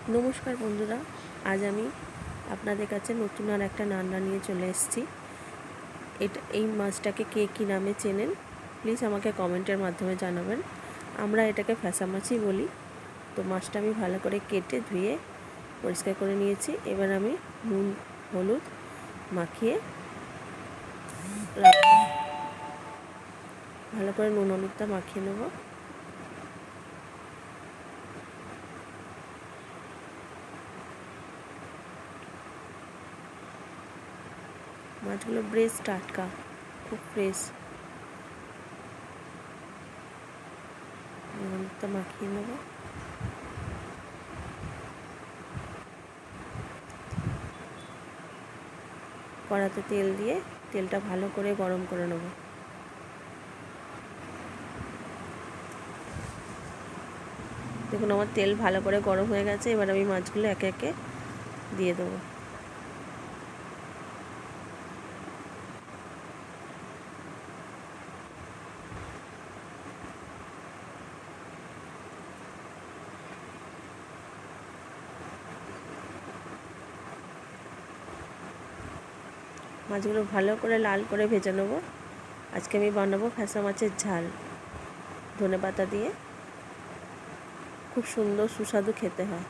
নমস্কার বন্ধুরা, আজ আমি আপনাদের কাছে নতুন আর একটা রান্না নিয়ে চলে এসেছি। এই মাছটাকে কে কী নামে চেনেন প্লিজ আমাকে কমেন্টের মাধ্যমে জানাবেন। আমরা এটাকে ফ্যাসা মাছই বলি। তো মাছটা আমি ভালো করে কেটে ধুয়ে পরিষ্কার করে নিয়েছি। এবার আমি নুন হলুদ মাখিয়ে রাখবো। ভালো করে নুন হলুদটা মাখিয়ে নেব। মাছগুলো বেশ টাটকা, খুব ফ্রেশ। নুন হলুদটা মাখিয়ে নেব। কড়াতে তেল দিয়ে তেলটা ভালো করে গরম করে নেব। দেখুন আমার তেল ভালো করে গরম হয়ে গেছে। এবার আমি মাছগুলো একে একে দিয়ে দেবো। মাছগুলো ভালো করে লাল করে ভেজে নেবো। আজকে আমি বানাবো ফ্যাসা মাছের ঝাল, ধনেপাতা দিয়ে। খুব সুন্দর সুস্বাদু খেতে হয়।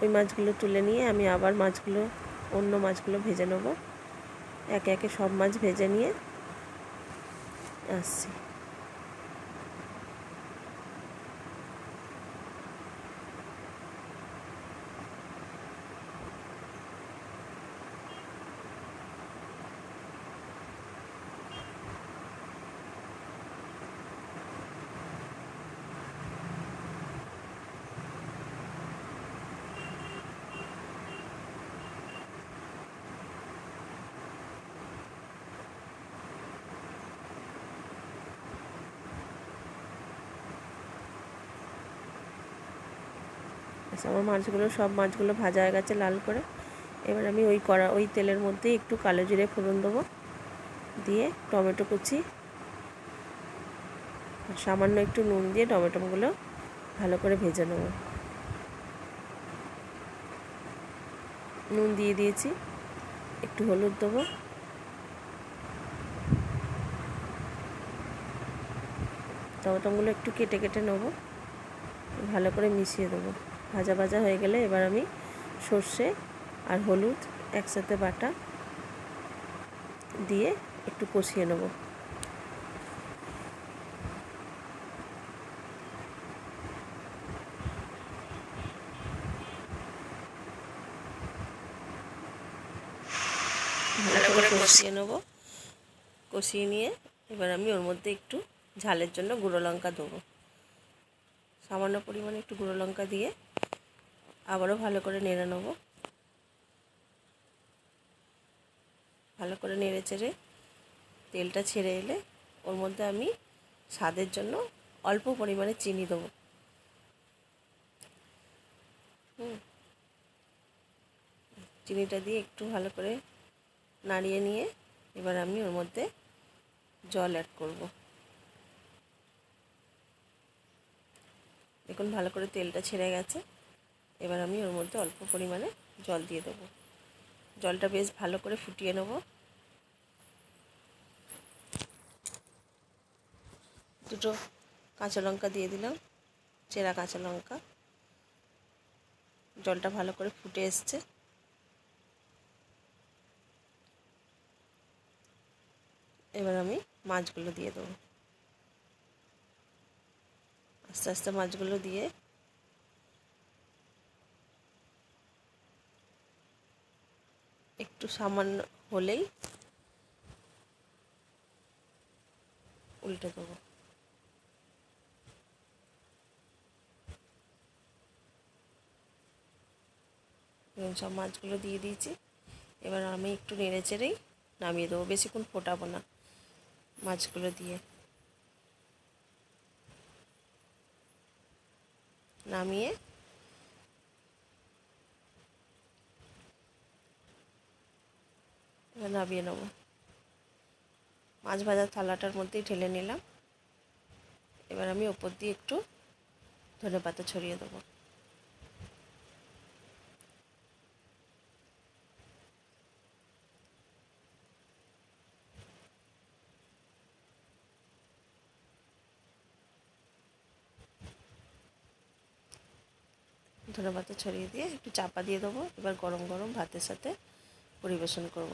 ওই মাছগুলো তুলে নিয়ে আমি আবার অন্য মাছগুলো ভেজে নেব। একে একে সব মাছ ভেজে নিয়ে আসছি। আমার সব মাছগুলো ভাজা হয়ে গেছে লাল করে। এবার আমি ওই তেলের মধ্যেই একটু কালো জিরে ফোড়ন দেবো, দিয়ে টমেটো কুচি সামান্য একটু নুন দিয়ে টমেটোগুলো ভালো করে ভেজে নেব। নুন দিয়ে দিয়েছি, একটু হলুদ দেবো, টমেটোগুলো একটু কেটে কেটে নেব, ভালো করে মিশিয়ে দেবো। ভাজা ভাজা হয়ে গেলে এবার আমি সর্ষে আর হলুদ একসাথে বাটা দিয়ে একটু কষিয়ে নেব। ভালো করে কষিয়ে নেব। কষিয়ে নিয়ে এবার আমি ওর মধ্যে একটু ঝালের জন্য গুঁড়ো লঙ্কা দেবো। সামান্য পরিমাণে একটু গুঁড়ো লঙ্কা দিয়ে আবারও ভালো করে নেড়ে নেব। ভালো করে নেড়ে চেড়ে তেলটা ছেড়ে এলে ওর মধ্যে আমি স্বাদের জন্য অল্প পরিমাণে চিনি দেবো। চিনিটা দিয়ে একটু ভালো করে নাড়িয়ে নিয়ে এবার আমি ওর মধ্যে জল অ্যাড করব। দেখুন ভালো করে তেলটা ছেড়ে গেছে। এবার আমি ওর মধ্যে অল্প পরিমাণে জল দিয়ে দেবো। জলটা বেশ ভালো করে ফুটিয়ে নেব। দুটো কাঁচা লঙ্কা দিয়ে দিলাম, চেরা কাঁচা লঙ্কা। জলটা ভালো করে ফুটে এসছে। এবার আমি মাছগুলো দিয়ে দেবো। আস্তে আস্তে মাছগুলো দিয়ে একটু সামান্য হলেই উল্টে দেবো। এবং সব মাছগুলো দিয়ে দিয়েছি। এবার আমি একটু নেড়ে চেড়েই নামিয়ে দেবো। বেশিক্ষণ ফোটাবো না মাছগুলো দিয়ে। নামিয়ে নামিয়ে নেব। মাছ ভাজার থালাটার মধ্যেই ঢেলে নিলাম। এবার আমি ওপর দিয়ে একটু ধনেপাতা ছড়িয়ে দেবো। ধনেপাতা ছড়িয়ে দিয়ে একটু চাপা দিয়ে দেবো। এবার গরম গরম ভাতের সাথে পরিবেশন করব।